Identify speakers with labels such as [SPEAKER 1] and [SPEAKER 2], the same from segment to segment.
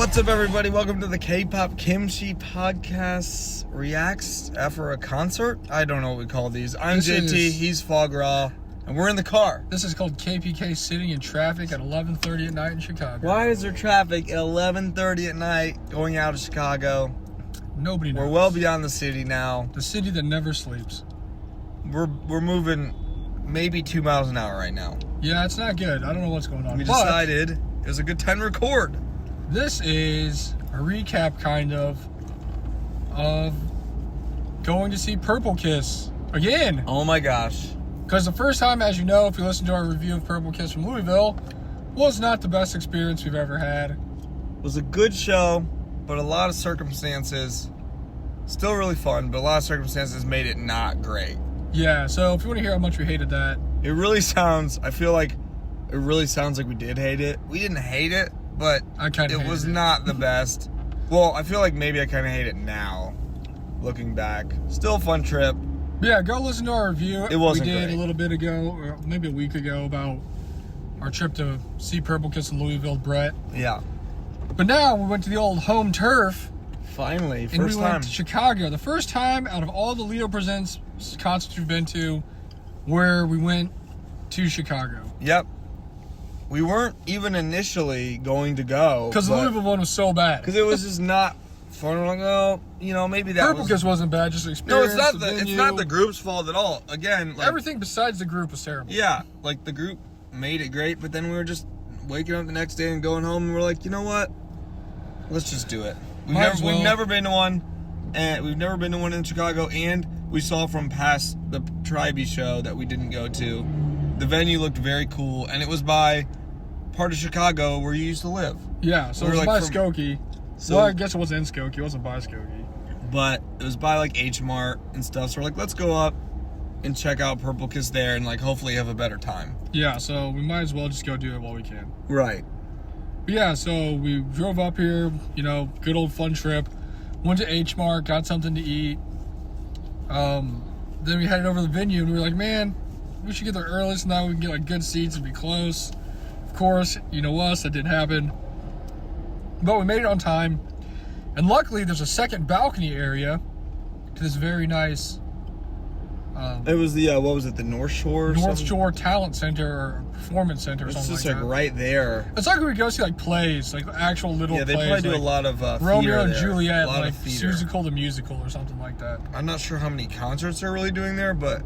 [SPEAKER 1] What's up, everybody? Welcome to the K-Pop Kimchi Podcast Reacts after a concert. I don't know what we call these. I'm JT, he's Fog Raw, and we're in the car.
[SPEAKER 2] This is called KPK sitting in traffic at 11:30 at night in Chicago.
[SPEAKER 1] Why is there traffic at 11:30 at night going out of Chicago?
[SPEAKER 2] Nobody knows.
[SPEAKER 1] We're well beyond the city now.
[SPEAKER 2] The city that never sleeps.
[SPEAKER 1] We're moving maybe 2 miles an hour right now.
[SPEAKER 2] Yeah, it's not good. I don't know what's going on.
[SPEAKER 1] We decided it was a good time to record.
[SPEAKER 2] This is a recap, kind of going to see Purple Kiss again.
[SPEAKER 1] Oh my gosh.
[SPEAKER 2] Because the first time, as you know, if you listen to our review of Purple Kiss from Louisville, was not the best experience we've ever had.
[SPEAKER 1] It was a good show, but a lot of circumstances, still really fun, but a lot of circumstances made it not great.
[SPEAKER 2] Yeah, so if you want to hear how much we hated that.
[SPEAKER 1] It really sounds, I feel like it really sounds like we did hate it. We didn't hate it, but it was not the best. Well, I feel like maybe I kind of hate it now, looking back. Still a fun trip.
[SPEAKER 2] Yeah, go listen to our review.
[SPEAKER 1] It wasn't
[SPEAKER 2] We did
[SPEAKER 1] great.
[SPEAKER 2] a little bit ago, or maybe a week ago, about our trip to see Purple Kiss in Louisville, Brett.
[SPEAKER 1] Yeah.
[SPEAKER 2] But now we went to the old home turf.
[SPEAKER 1] Finally,
[SPEAKER 2] And
[SPEAKER 1] first
[SPEAKER 2] we
[SPEAKER 1] time.
[SPEAKER 2] went to Chicago. The first time out of all the Leo Presents concerts we've been to, where we went to Chicago.
[SPEAKER 1] Yep. We weren't even initially going to go.
[SPEAKER 2] Because the Louisville one was so bad.
[SPEAKER 1] Because it was just not fun. We're like, oh, you know, maybe that
[SPEAKER 2] Purple Kiss wasn't bad, just the
[SPEAKER 1] No,
[SPEAKER 2] experience.
[SPEAKER 1] it's not the group's fault at all. Again, like,
[SPEAKER 2] everything besides the group was terrible.
[SPEAKER 1] Yeah, like the group made it great, but then we were just waking up the next day and going home, and we're like, you know what? Let's just do it. We've never been to one, and we've never been to one in Chicago, and we saw from past the Tribe show that we didn't go to. The venue looked very cool, and it was by part of Chicago where you used to live.
[SPEAKER 2] Yeah, so
[SPEAKER 1] We
[SPEAKER 2] it
[SPEAKER 1] were
[SPEAKER 2] was
[SPEAKER 1] like
[SPEAKER 2] by Skokie.
[SPEAKER 1] So-
[SPEAKER 2] Well, I guess it wasn't in Skokie. It wasn't by Skokie.
[SPEAKER 1] But it was by like H Mart and stuff. So we're like, let's go up and check out Purple Kiss there, and like hopefully have a better time.
[SPEAKER 2] Yeah, so we might as well just go do it while we can.
[SPEAKER 1] Right.
[SPEAKER 2] But yeah, so we drove up here, you know, good old fun trip. Went to H Mart, got something to eat. Then we headed over to the venue, and we were like, man, we should get there early so now we can get like good seats and be close. Of course, you know us, that didn't happen. But we made it on time. And luckily, there's a second balcony area to this very nice
[SPEAKER 1] It was the what was it? The North Shore. Or
[SPEAKER 2] North
[SPEAKER 1] something?
[SPEAKER 2] Shore Talent Center or Performance Center or
[SPEAKER 1] It's
[SPEAKER 2] something
[SPEAKER 1] just
[SPEAKER 2] like
[SPEAKER 1] like
[SPEAKER 2] that.
[SPEAKER 1] right there.
[SPEAKER 2] It's like we go see like plays, like actual little
[SPEAKER 1] Yeah, they
[SPEAKER 2] plays.
[SPEAKER 1] probably do
[SPEAKER 2] like
[SPEAKER 1] a lot of
[SPEAKER 2] Romeo
[SPEAKER 1] theater
[SPEAKER 2] and
[SPEAKER 1] there.
[SPEAKER 2] Juliet,
[SPEAKER 1] A lot
[SPEAKER 2] like
[SPEAKER 1] of theater.
[SPEAKER 2] Musical the Musical or something like that.
[SPEAKER 1] I'm not sure how many concerts they're really doing there, but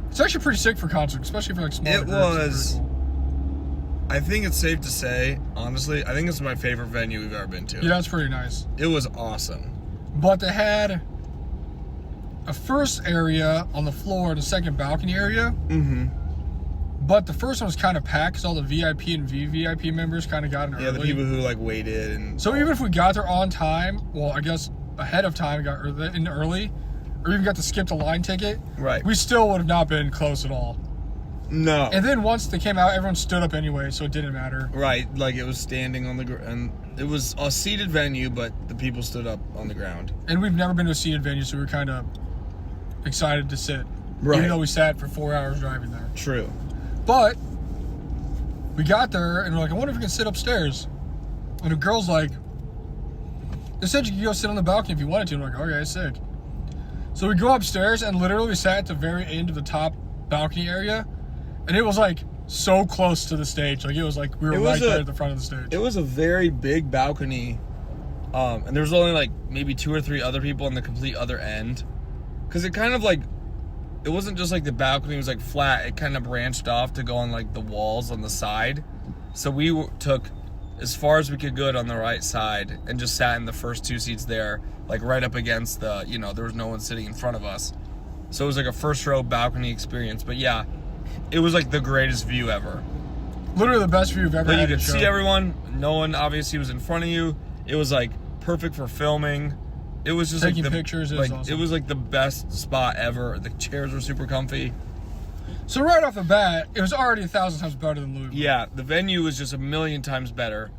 [SPEAKER 2] It's actually pretty sick for concerts, especially for like smaller
[SPEAKER 1] It
[SPEAKER 2] groups. It's
[SPEAKER 1] was-
[SPEAKER 2] pretty cool.
[SPEAKER 1] I think it's safe to say, honestly, I think it's my favorite venue we've ever been to.
[SPEAKER 2] Yeah, it's pretty nice.
[SPEAKER 1] It was awesome.
[SPEAKER 2] But they had a first area on the floor and a second balcony area.
[SPEAKER 1] Mm-hmm.
[SPEAKER 2] But the first one was kind of packed because all the VIP and VVIP members kind of got in early.
[SPEAKER 1] Yeah, the people who like waited and
[SPEAKER 2] So even if we got there on time, well, I guess ahead of time, got in early, or even got to skip the line ticket,
[SPEAKER 1] right.
[SPEAKER 2] we still would have not been close at all.
[SPEAKER 1] No.
[SPEAKER 2] And then once they came out, everyone stood up anyway, so it didn't matter.
[SPEAKER 1] Right, like it was standing on the ground, and it was a seated venue, but the people stood up on the ground.
[SPEAKER 2] And we've never been to a seated venue, so we were kind of excited to sit.
[SPEAKER 1] Right.
[SPEAKER 2] Even though we sat for 4 hours driving there.
[SPEAKER 1] True.
[SPEAKER 2] But we got there, and we're like, I wonder if we can sit upstairs. And the girl's like, they said you could go sit on the balcony if you wanted to. And we're like, okay, sick. So we go upstairs, and literally we sat at the very end of the top balcony area. And it was like so close to the stage. Like it was like we were right there at the front of the stage.
[SPEAKER 1] It was a very big balcony, and there was only like maybe 2 or 3 other people on the complete other end, because it kind of like, it wasn't just like the balcony was like flat. It kind of branched off to go on like the walls on the side. So we took as far as we could go on the right side and just sat in the first 2 seats there, like right up against the, you know, there was no one sitting in front of us. So it was like a first row balcony experience. But yeah, it was like the greatest view ever.
[SPEAKER 2] Literally the best view you've ever
[SPEAKER 1] But
[SPEAKER 2] had.
[SPEAKER 1] you could
[SPEAKER 2] at a show.
[SPEAKER 1] see everyone. No one obviously was in front of you. It was like perfect for filming. It was just
[SPEAKER 2] Taking
[SPEAKER 1] like
[SPEAKER 2] pictures is awesome.
[SPEAKER 1] It was like the best spot ever. The chairs were super comfy.
[SPEAKER 2] So right off the bat, it was already 1,000 times better than Louisville.
[SPEAKER 1] Yeah, the venue was just a million times better.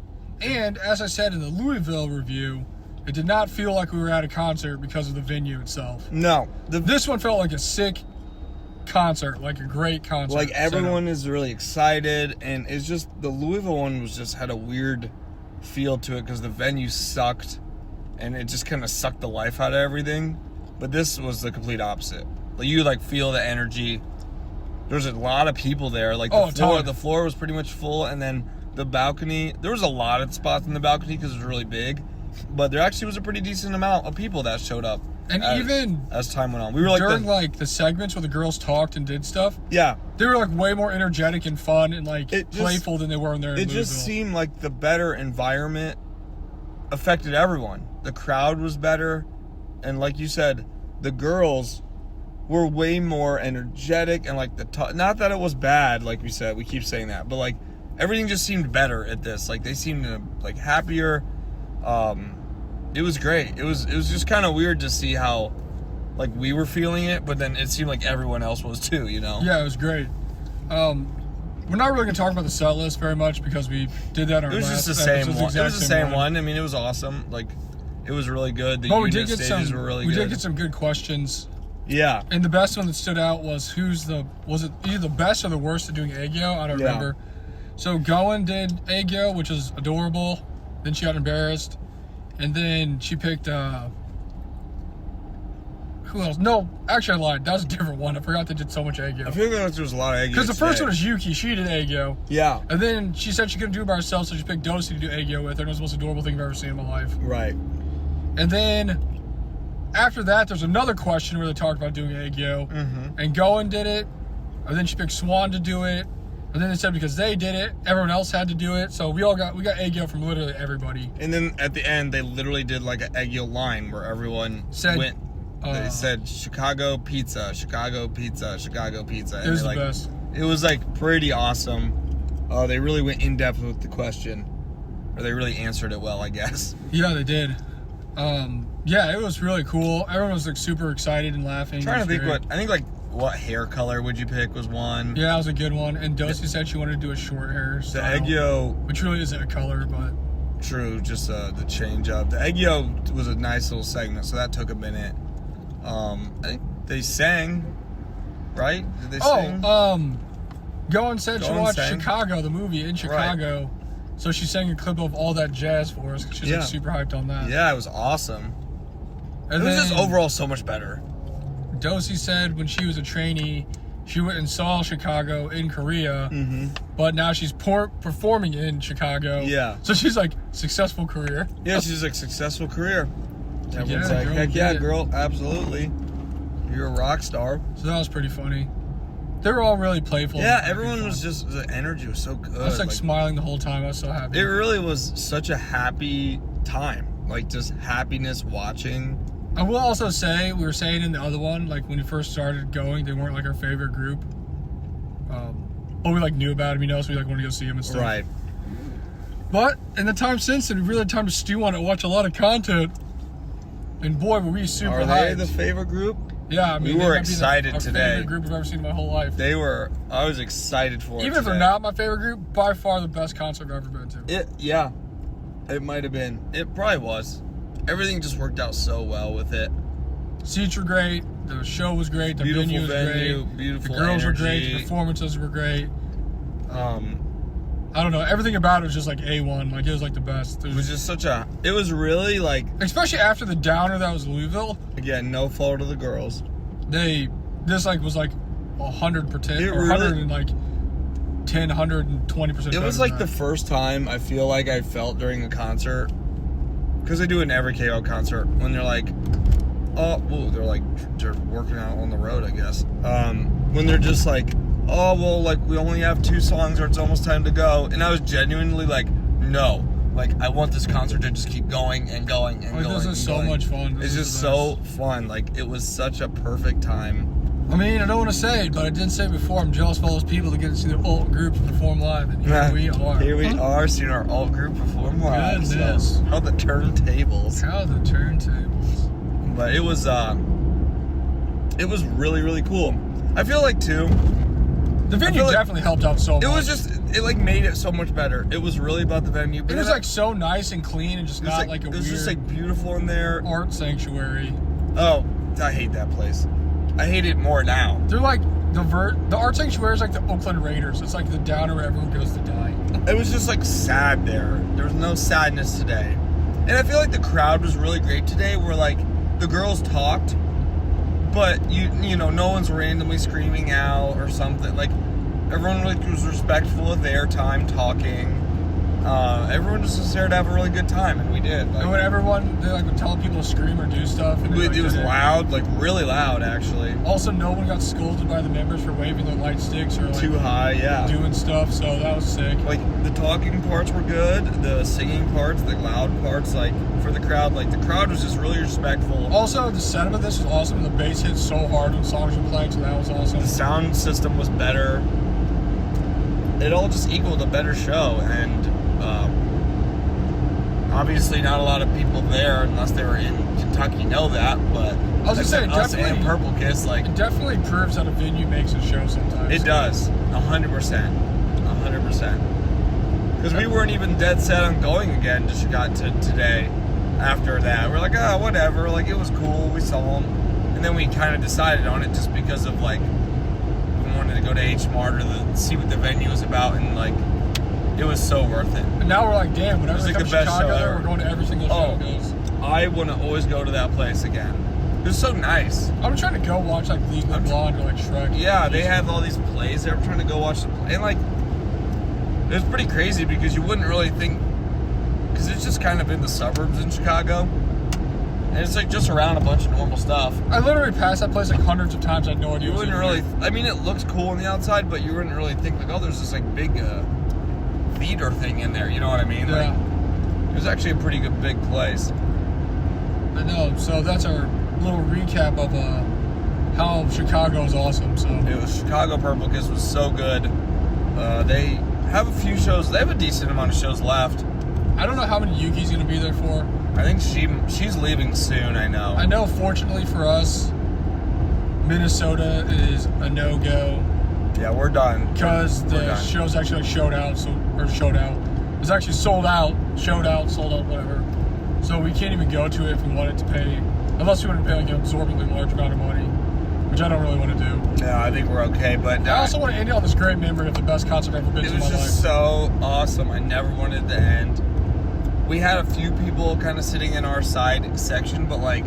[SPEAKER 2] And as I said in the Louisville review, it did not feel like we were at a concert because of the venue itself.
[SPEAKER 1] No,
[SPEAKER 2] This one felt like a sick concert, like a great concert.
[SPEAKER 1] like everyone is really excited, and it's just the Louisville one was just had a weird feel to it because the venue sucked, and it just kind of sucked the life out of everything. But this was the complete opposite. Like you like feel the energy. There was a lot of people there. Like the floor was pretty much full, and then the balcony. There was a lot of spots in the balcony because it was really big, but there actually was a pretty decent amount of people that showed up.
[SPEAKER 2] And even
[SPEAKER 1] as time went on, we were like
[SPEAKER 2] during like the segments where the girls talked and did stuff.
[SPEAKER 1] Yeah,
[SPEAKER 2] they were like way more energetic and fun and like playful than they were in there.
[SPEAKER 1] It just seemed like the better environment affected everyone. The crowd was better, and like you said, the girls were way more energetic and like not that it was bad, like we said, we keep saying that, but like everything just seemed better at this. Like they seemed like happier. It was great. It was just kind of weird to see how like we were feeling it, but then it seemed like everyone else was too, you know?
[SPEAKER 2] Yeah, it was great. We're not really going to talk about the set list very much because we did that in our last episode.
[SPEAKER 1] It was just the same one. It was the same one. I mean, it was awesome. Like, it was really good. The unit stages were really good.
[SPEAKER 2] We did get some good questions.
[SPEAKER 1] Yeah.
[SPEAKER 2] And the best one that stood out was was it either the best or the worst at doing Aegyo? I don't remember. So Goen did Aegyo, which is adorable. Then she got embarrassed. And then she picked, who else? No, actually I lied. That was a different one. I forgot they did so much Aegyo.
[SPEAKER 1] I feel like there was a lot of Aegyo.
[SPEAKER 2] Because the first one was Yuki. She did Aegyo.
[SPEAKER 1] Yeah.
[SPEAKER 2] And then she said she couldn't do it by herself, so she picked Dosi to do Aegyo with her. And it was the most adorable thing I've ever seen in my life.
[SPEAKER 1] Right.
[SPEAKER 2] And then after that, there's another question where they talked about doing Aegyo.
[SPEAKER 1] Mm-hmm.
[SPEAKER 2] And Goen did it. And then she picked Swan to do it. And then they said because they did it, everyone else had to do it. So we got Aegyo from literally everybody.
[SPEAKER 1] And then at the end, they literally did like an Aegyo line where everyone went. They said Chicago pizza, Chicago pizza, Chicago pizza. And
[SPEAKER 2] it was the best.
[SPEAKER 1] It was like pretty awesome. They really went in depth with the question, or they really answered it well, I guess.
[SPEAKER 2] Yeah, they did. Yeah, it was really cool. Everyone was like super excited and laughing.
[SPEAKER 1] I'm trying to think what hair color would you pick was one.
[SPEAKER 2] Yeah, that was a good one. And Dosi said she wanted to do a short hair style.
[SPEAKER 1] The Aegyo,
[SPEAKER 2] which really isn't a color, but
[SPEAKER 1] true, just the change up. The Aegyo was a nice little segment, so that took a minute. I think they sang, right? Did they sing?
[SPEAKER 2] Goen said she watched
[SPEAKER 1] sang.
[SPEAKER 2] Chicago, the movie in Chicago. Right. So she sang a clip of all that jazz for us because she's like super hyped on that.
[SPEAKER 1] Yeah, it was awesome.
[SPEAKER 2] And
[SPEAKER 1] it was just overall so much better.
[SPEAKER 2] Dosi said when she was a trainee, she went and saw Chicago in Korea, but now she's performing in Chicago.
[SPEAKER 1] Yeah.
[SPEAKER 2] So she's like, successful career.
[SPEAKER 1] Yeah, she's like, successful career. Everyone's
[SPEAKER 2] yeah,
[SPEAKER 1] like, heck yeah, girl, absolutely. You're a rock star.
[SPEAKER 2] So that was pretty funny. They were all really playful.
[SPEAKER 1] Yeah, everyone was just, the energy was so good.
[SPEAKER 2] I was like smiling the whole time. I was so happy.
[SPEAKER 1] It really was such a happy time. Like just happiness watching.
[SPEAKER 2] I will also say, we were saying in the other one, like when we first started going, they weren't like our favorite group. But we like knew about them, you know, so we like wanted to go see them and stuff.
[SPEAKER 1] Right.
[SPEAKER 2] But in the time since then, we really had time to stew on it, watch a lot of content. And boy, were we super hyped.
[SPEAKER 1] Are they the favorite group?
[SPEAKER 2] Yeah, I mean,
[SPEAKER 1] we were excited
[SPEAKER 2] our
[SPEAKER 1] today.
[SPEAKER 2] Favorite group I've ever seen in my whole life.
[SPEAKER 1] I was excited for it.
[SPEAKER 2] Even if they're not my favorite group, by far the best concert I've ever been to.
[SPEAKER 1] Yeah, it might have been. It probably was. Everything just worked out so well with it.
[SPEAKER 2] Seats were great. The show was great. The venue was great.
[SPEAKER 1] Beautiful
[SPEAKER 2] The girls
[SPEAKER 1] energy.
[SPEAKER 2] were great. The performances were great. I don't know. Everything about it was just like A1. Like it was like the best.
[SPEAKER 1] It was just it was really like.
[SPEAKER 2] Especially after the downer that was Louisville.
[SPEAKER 1] Again, no fault of the girls.
[SPEAKER 2] This like was like 100% or 120%.
[SPEAKER 1] It was like the first time I feel like I felt during a concert, because they do it in every KO concert, when they're like, they're working out on the road, I guess. When they're just like, oh, well, like, we only have 2 songs or it's almost time to go. And I was genuinely like, no. Like, I want this concert to just keep going and going and going.
[SPEAKER 2] This is so much fun.
[SPEAKER 1] It's just so fun. Like, it was such a perfect time.
[SPEAKER 2] I mean, I don't want to say it, but I did say it before, I'm jealous of all those people that get to see their alt group perform live. And here we are.
[SPEAKER 1] Here we are seeing our alt group perform live.
[SPEAKER 2] Goodness.
[SPEAKER 1] So, how the turntables. But it was really, really cool. I feel like, too,
[SPEAKER 2] the venue definitely helped out so much.
[SPEAKER 1] It was just, it like made it so much better. It was really about the venue.
[SPEAKER 2] It was like so nice and clean and just not like a weird.
[SPEAKER 1] It was just like beautiful in there.
[SPEAKER 2] Art sanctuary.
[SPEAKER 1] Oh, I hate that place. I hate it more now.
[SPEAKER 2] They're like the art sanctuary is like the Oakland Raiders. It's like the downer where everyone goes to die.
[SPEAKER 1] it was just like sad there. There was no sadness today. And I feel like the crowd was really great today, where like the girls talked, but you know, no one's randomly screaming out or something. Like everyone like was respectful of their time talking. Everyone was just there to have a really good time, and we did. Like,
[SPEAKER 2] and when everyone would tell people to scream or do stuff, and
[SPEAKER 1] it was loud, like really loud, actually.
[SPEAKER 2] Also, no one got scolded by the members for waving their light sticks or like
[SPEAKER 1] Too high, yeah.
[SPEAKER 2] doing stuff. So that was sick.
[SPEAKER 1] Like the talking parts were good, the singing parts, the loud parts, like for the crowd, like the crowd was just really respectful.
[SPEAKER 2] Also, the setup of this was awesome. The bass hit so hard when songs were playing, so that was awesome.
[SPEAKER 1] The sound system was better. It all just equaled a better show, and obviously not a lot of people there, unless they were in Kentucky, know that. But
[SPEAKER 2] I was just saying,
[SPEAKER 1] us
[SPEAKER 2] definitely,
[SPEAKER 1] and Purple Kiss, like
[SPEAKER 2] it definitely proves that a venue makes a show sometimes.
[SPEAKER 1] it does, 100%, 100%. Because we weren't even dead set on going again to Chicago today. After that, we're like, oh, whatever. Like it was cool. We saw them, and then we kind of decided on it just because of like we wanted to go to H Mart to see what the venue was about, and like it was so worth it.
[SPEAKER 2] And now we're like, damn, whenever we
[SPEAKER 1] like
[SPEAKER 2] come
[SPEAKER 1] the
[SPEAKER 2] to
[SPEAKER 1] best
[SPEAKER 2] Chicago,
[SPEAKER 1] show ever.
[SPEAKER 2] we're going to every single show goes.
[SPEAKER 1] I want to always go to that place again. It was so nice.
[SPEAKER 2] I'm trying to go watch like Legally Blonde or like Shrek.
[SPEAKER 1] Yeah, they have all these plays there. I'm trying to go watch the play. And like, it was pretty crazy because you wouldn't really think, because it's just kind of in the suburbs in Chicago. And it's like just around a bunch of normal stuff.
[SPEAKER 2] I literally passed that place like hundreds of times. I had no idea.
[SPEAKER 1] You
[SPEAKER 2] what was
[SPEAKER 1] wouldn't
[SPEAKER 2] even
[SPEAKER 1] really, I mean, it looks cool on the outside, but you wouldn't really think like, oh, there's this like big theater thing in there. You know what I mean?
[SPEAKER 2] Yeah.
[SPEAKER 1] Like, it was actually a pretty good big place.
[SPEAKER 2] I know. So that's our little recap of how Chicago is awesome. So
[SPEAKER 1] It was Chicago Purple Kiss was so good. They have a few shows. They have a decent amount of shows left.
[SPEAKER 2] I don't know how many Yuki's gonna be there for.
[SPEAKER 1] I think she's leaving soon. I know.
[SPEAKER 2] I know. Fortunately for us, Minnesota is a no-go
[SPEAKER 1] Yeah, we're done.
[SPEAKER 2] because
[SPEAKER 1] We're
[SPEAKER 2] the
[SPEAKER 1] done.
[SPEAKER 2] show's actually like showed out. It's actually sold out, whatever. So we can't even go to it if we wanted to pay, unless we wanted to pay like an absorbently large amount of money, which I don't really want to do.
[SPEAKER 1] Yeah, I think we're okay, but
[SPEAKER 2] I also want to end on this great memory of the best concert I've ever been
[SPEAKER 1] it
[SPEAKER 2] to in
[SPEAKER 1] was
[SPEAKER 2] my life.
[SPEAKER 1] just so awesome. I never wanted it to end. We had a few people kind of sitting in our side section, but like,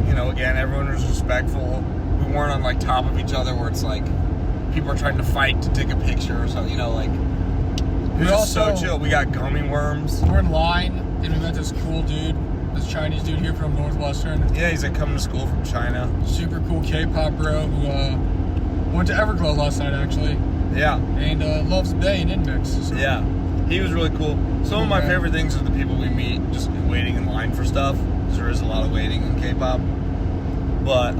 [SPEAKER 1] you know, again, everyone was respectful. We weren't on like top of each other where it's like people are trying to fight to take a picture or something, you know, like it was just so chill. We got gummy worms.
[SPEAKER 2] We're in line, and we met this cool dude, this Chinese dude here from Northwestern.
[SPEAKER 1] Yeah, he's like coming to school from China.
[SPEAKER 2] Super cool K-pop bro who went to Everglow last night, actually,
[SPEAKER 1] Yeah.
[SPEAKER 2] and loves Bay and Inmix. So.
[SPEAKER 1] Yeah, he was really cool. Some of my
[SPEAKER 2] Okay.
[SPEAKER 1] favorite things are the people we meet just waiting in line for stuff, because there is a lot of waiting in K-pop. But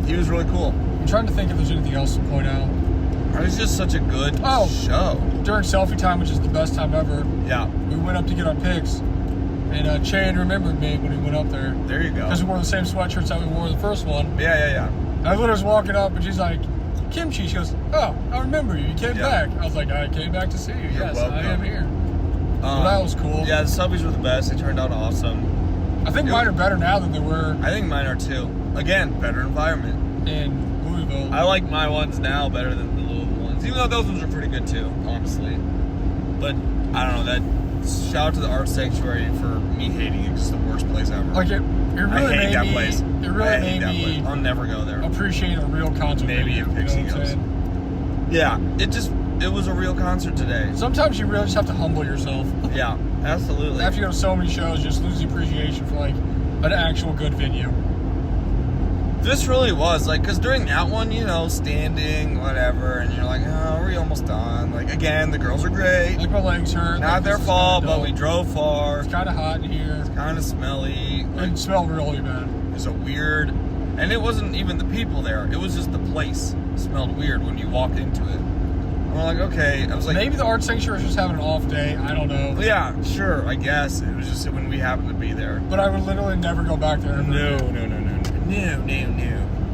[SPEAKER 1] he was really cool.
[SPEAKER 2] I'm trying to think if there's anything else to point out.
[SPEAKER 1] It was just such a good show.
[SPEAKER 2] During selfie time, which is the best time ever,
[SPEAKER 1] Yeah,
[SPEAKER 2] we went up to get our pics, and Chan remembered me when we went up there.
[SPEAKER 1] there you go.
[SPEAKER 2] Because we wore the same sweatshirts that we wore the first one.
[SPEAKER 1] Yeah.
[SPEAKER 2] I literally was walking up, and she's like, Kimchi. She goes, oh, I remember you. You came back. I was like, I came back to see you.
[SPEAKER 1] You're
[SPEAKER 2] Yes,
[SPEAKER 1] welcome.
[SPEAKER 2] I am here. Well, that was cool.
[SPEAKER 1] Yeah, the subbies were the best. They turned out awesome.
[SPEAKER 2] I think mine are better now than they were
[SPEAKER 1] I think mine are too. Again, better environment.
[SPEAKER 2] in Louisville.
[SPEAKER 1] I like my ones now better than the Louisville ones, even though those ones are pretty good too, honestly. But I don't know. That shout out to the Art Sanctuary for me hating it. It's the worst place ever.
[SPEAKER 2] Like it really
[SPEAKER 1] I hate
[SPEAKER 2] made
[SPEAKER 1] that
[SPEAKER 2] me.
[SPEAKER 1] place.
[SPEAKER 2] It really
[SPEAKER 1] I hate
[SPEAKER 2] made
[SPEAKER 1] that
[SPEAKER 2] me
[SPEAKER 1] place. I'll never go there.
[SPEAKER 2] appreciate a real concert.
[SPEAKER 1] Maybe
[SPEAKER 2] venue,
[SPEAKER 1] if Pixie
[SPEAKER 2] you know what I'm
[SPEAKER 1] goes.
[SPEAKER 2] saying?
[SPEAKER 1] Yeah, it was a real concert today.
[SPEAKER 2] Sometimes you really just have to humble yourself.
[SPEAKER 1] Yeah, absolutely.
[SPEAKER 2] After you go to so many shows, you just lose the appreciation for like an actual good venue.
[SPEAKER 1] This really was like, because during that one, you know, standing, whatever, and you're like, oh, we're almost done. Like, again, the girls are great.
[SPEAKER 2] Like my legs hurt.
[SPEAKER 1] Not
[SPEAKER 2] like,
[SPEAKER 1] their
[SPEAKER 2] this is
[SPEAKER 1] fault,
[SPEAKER 2] kinda
[SPEAKER 1] but we
[SPEAKER 2] dull.
[SPEAKER 1] drove far.
[SPEAKER 2] It's kind of hot in here.
[SPEAKER 1] Kind of smelly. Like,
[SPEAKER 2] It smelled really bad.
[SPEAKER 1] it's a weird, and it wasn't even the people there. It was just the place. It smelled weird when you walked into it. And we're like, okay. I was like,
[SPEAKER 2] Maybe the Art Sanctuary is just having an off day. I don't know.
[SPEAKER 1] yeah, sure, I guess. It was just when we happened to be there.
[SPEAKER 2] But I would literally never go back there. Ever
[SPEAKER 1] No.
[SPEAKER 2] again.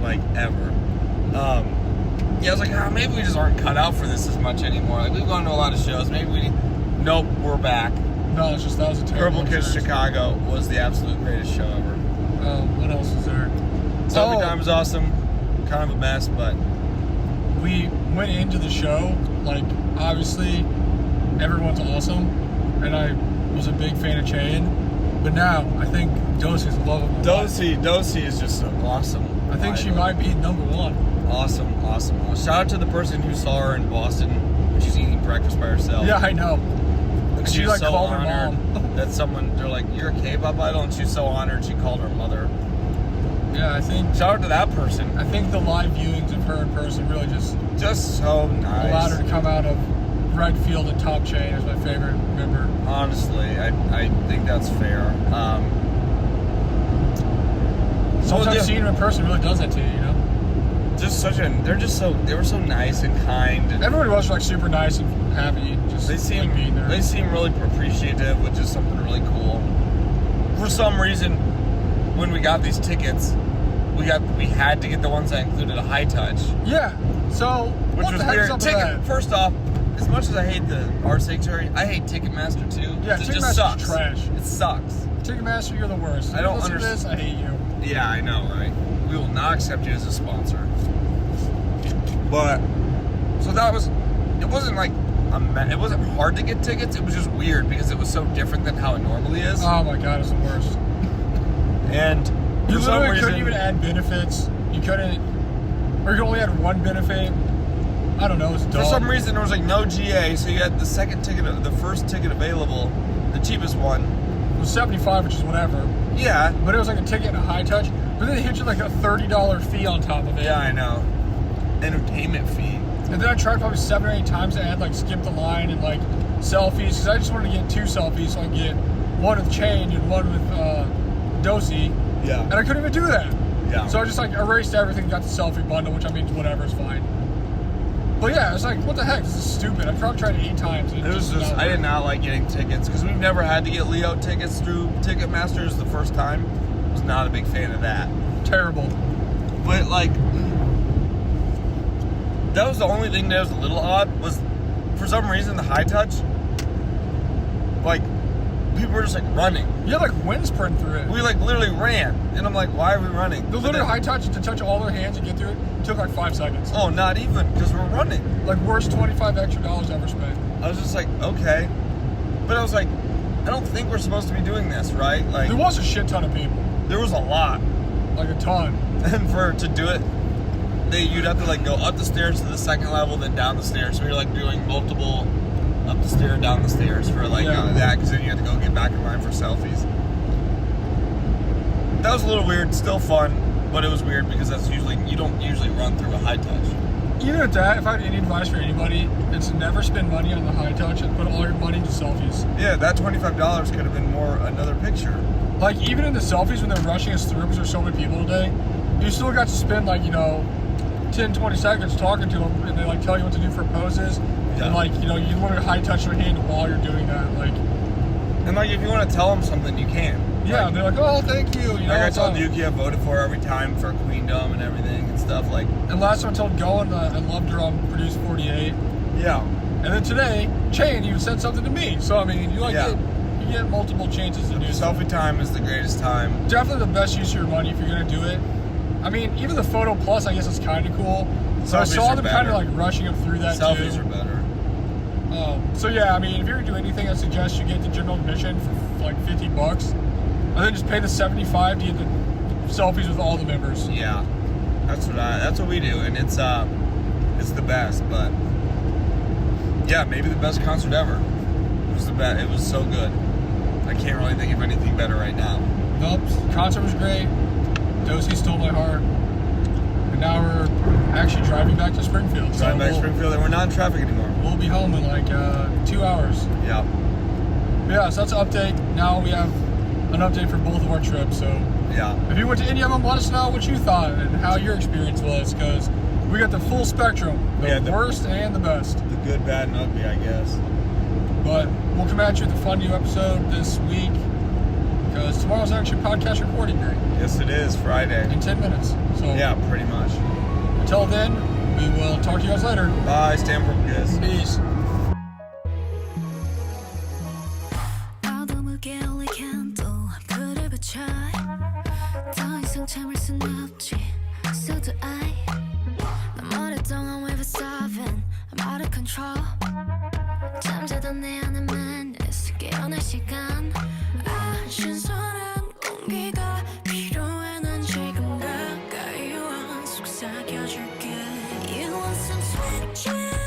[SPEAKER 1] Like, ever. Yeah, I was like, maybe we just aren't cut out for this as much anymore. Like, we've gone to a lot of shows. Maybe we nope, we're back.
[SPEAKER 2] No, it's just that was a terrible
[SPEAKER 1] Purple Kiss
[SPEAKER 2] experience.
[SPEAKER 1] Chicago was the absolute greatest show ever.
[SPEAKER 2] What else was there?
[SPEAKER 1] Selfie time was awesome. Kind of a mess, but
[SPEAKER 2] We went into the show, like, obviously, everyone's awesome, and I was a big fan of Chain. But now I think Dosey's lovable.
[SPEAKER 1] Dosey is just so awesome.
[SPEAKER 2] I think she might be number one.
[SPEAKER 1] Awesome. Shout out to the person who saw her in Boston when she's eating breakfast by herself.
[SPEAKER 2] Yeah, I know.
[SPEAKER 1] Like,
[SPEAKER 2] She like
[SPEAKER 1] so
[SPEAKER 2] called her
[SPEAKER 1] honored
[SPEAKER 2] mom.
[SPEAKER 1] that someone, they're like, "You're a K-pop idol," and she's so honored she called her mother.
[SPEAKER 2] Yeah, I think
[SPEAKER 1] Shout out to that person.
[SPEAKER 2] the live viewings of her in person really just
[SPEAKER 1] so nice.
[SPEAKER 2] allowed her to come out of Redfield and Top Chain as my favorite member.
[SPEAKER 1] Honestly, I think that's fair.
[SPEAKER 2] Sometimes seeing them in person really does that to you, you know?
[SPEAKER 1] They were so nice and kind. And
[SPEAKER 2] Everybody was like super nice and happy. Just like being there.
[SPEAKER 1] they seem really appreciative, which is something really cool. For some reason, when we got these tickets, we had to get the ones that included a high touch,
[SPEAKER 2] Yeah. So
[SPEAKER 1] which
[SPEAKER 2] what
[SPEAKER 1] was
[SPEAKER 2] the heck
[SPEAKER 1] weird.
[SPEAKER 2] is up with that?
[SPEAKER 1] First off, as much as I hate the Art Sanctuary, I hate Ticketmaster too.
[SPEAKER 2] Yeah,
[SPEAKER 1] it just
[SPEAKER 2] Ticketmaster's
[SPEAKER 1] sucks.
[SPEAKER 2] trash.
[SPEAKER 1] It sucks.
[SPEAKER 2] Ticketmaster, you're the worst.
[SPEAKER 1] I don't
[SPEAKER 2] Listen to this, I hate you.
[SPEAKER 1] Yeah, I know, right? We will not accept you as a sponsor. But so that was. It wasn't like it wasn't hard to get tickets. It was just weird because it was so different than how it normally is.
[SPEAKER 2] Oh my god, it's the worst.
[SPEAKER 1] And
[SPEAKER 2] You
[SPEAKER 1] for some
[SPEAKER 2] literally
[SPEAKER 1] reason,
[SPEAKER 2] couldn't even add benefits. You couldn't, or you only had one benefit. I don't know. It's dumb.
[SPEAKER 1] for some reason there was like no GA, so you had the second ticket, the first ticket available, the cheapest one.
[SPEAKER 2] It was $75, which is whatever.
[SPEAKER 1] Yeah,
[SPEAKER 2] But it was like a ticket and a high touch. But then they hit you like a $30 fee on top of it.
[SPEAKER 1] yeah, I know. Entertainment fee.
[SPEAKER 2] And then I tried probably 7 or 8 times to add like skip the line and like selfies because I just wanted to get 2 selfies so I could get one with Chain and one with Dosey.
[SPEAKER 1] Yeah.
[SPEAKER 2] And I couldn't even do that.
[SPEAKER 1] Yeah.
[SPEAKER 2] So I just like erased everything, got the selfie bundle, which I mean whatever, it's fine. But yeah, it's like what the heck? This is stupid. I probably tried it 8 times. And
[SPEAKER 1] It was just, I did not like getting tickets because we've never had to get Leo tickets through Ticketmaster. It was the first time. I was not a big fan of that.
[SPEAKER 2] Terrible.
[SPEAKER 1] But like, that was the only thing that was a little odd was, for some reason, the high touch, like, people were just like running.
[SPEAKER 2] You had like wind sprint through it.
[SPEAKER 1] We like literally ran. And I'm like, why are we running?
[SPEAKER 2] The
[SPEAKER 1] But
[SPEAKER 2] literal
[SPEAKER 1] then-
[SPEAKER 2] high touch to touch all their hands and get through it took like 5 seconds.
[SPEAKER 1] Oh, not even, because we're running.
[SPEAKER 2] Like worst $25 extra ever spent.
[SPEAKER 1] I was just like, okay. But I was like, I don't think we're supposed to be doing this, right? Like,
[SPEAKER 2] There was a shit ton of people.
[SPEAKER 1] there was a lot.
[SPEAKER 2] Like a ton.
[SPEAKER 1] And to do it, you'd have to like go up the stairs to the second level, then down the stairs. So we were like doing multiple up the stair, down the stairs for like
[SPEAKER 2] Yeah.
[SPEAKER 1] that, because then you had to go get back in line for selfies. That was a little weird, still fun, but it was weird because you don't usually run through a high touch.
[SPEAKER 2] Even at that, if I had any advice for anybody, it's never spend money on the high touch and put all your money into selfies.
[SPEAKER 1] Yeah, that $25 could have been more another picture.
[SPEAKER 2] Like even in the selfies when they're rushing us through because there's so many people today, you still got to spend like, 10, 20 seconds talking to them and they like tell you what to do for poses.
[SPEAKER 1] Yeah.
[SPEAKER 2] And like, you want to high touch their hand while you're doing that. Like,
[SPEAKER 1] And like, if you want to tell them something, you can.
[SPEAKER 2] yeah,
[SPEAKER 1] Like,
[SPEAKER 2] they're like, oh, thank you.
[SPEAKER 1] like I
[SPEAKER 2] it's
[SPEAKER 1] told
[SPEAKER 2] on.
[SPEAKER 1] Yuki, I voted for her every time for Queendom and everything and stuff. Like,
[SPEAKER 2] And last time I told Goen I loved her on Produce 48.
[SPEAKER 1] yeah.
[SPEAKER 2] And then today, Chain even said something to me. So I mean, you get multiple chances to do something.
[SPEAKER 1] Selfie time is the greatest time.
[SPEAKER 2] Definitely the best use of your money if you're gonna do it. I mean, even the Photo Plus, I guess is kind of cool. So I
[SPEAKER 1] Selfies
[SPEAKER 2] saw
[SPEAKER 1] are
[SPEAKER 2] them kind
[SPEAKER 1] better.
[SPEAKER 2] of like rushing them through that
[SPEAKER 1] Selfies
[SPEAKER 2] too.
[SPEAKER 1] are better.
[SPEAKER 2] So yeah, I mean, if you're gonna do anything, I suggest you get the general admission for like $50, and then just pay the $75 to get the selfies with all the members.
[SPEAKER 1] Yeah, that's what we do, and it's the best. But yeah, maybe the best concert ever. It was the best. It was so good. I can't really think of anything better right now.
[SPEAKER 2] Nope, concert was great. Dosey stole my heart, and now we're actually driving back to Springfield. So
[SPEAKER 1] Driving back to Springfield, and we're not in traffic anymore.
[SPEAKER 2] We'll be home in like 2 hours.
[SPEAKER 1] Yeah.
[SPEAKER 2] Yeah, so that's an update. Now we have an update for both of our trips. So
[SPEAKER 1] Yeah.
[SPEAKER 2] if you went to any of them, let us know what you thought and how your experience was, because we got the full spectrum, the
[SPEAKER 1] Yeah, the-
[SPEAKER 2] worst and the best.
[SPEAKER 1] The good, bad, and ugly, I guess.
[SPEAKER 2] But we'll come at you with a fun new episode this week, because tomorrow's actually podcast recording day
[SPEAKER 1] Yes, it is Friday.
[SPEAKER 2] in 10 minutes. So
[SPEAKER 1] Yeah, pretty much.
[SPEAKER 2] until then, we will talk to you guys later.
[SPEAKER 1] Bye, Stanford Kiss.
[SPEAKER 2] Peace.
[SPEAKER 3] 어둠을 깨울리 캔도 불을 붙여 더 이상 참을 순 없지 So do I 난 오랫동안 we've been I'm out of control 잠자던 내 안에만 애써 깨어날 시간 신선한 공기가 필요해 난 지금 가까이 와 속삭여줄게 You want some sweet dreams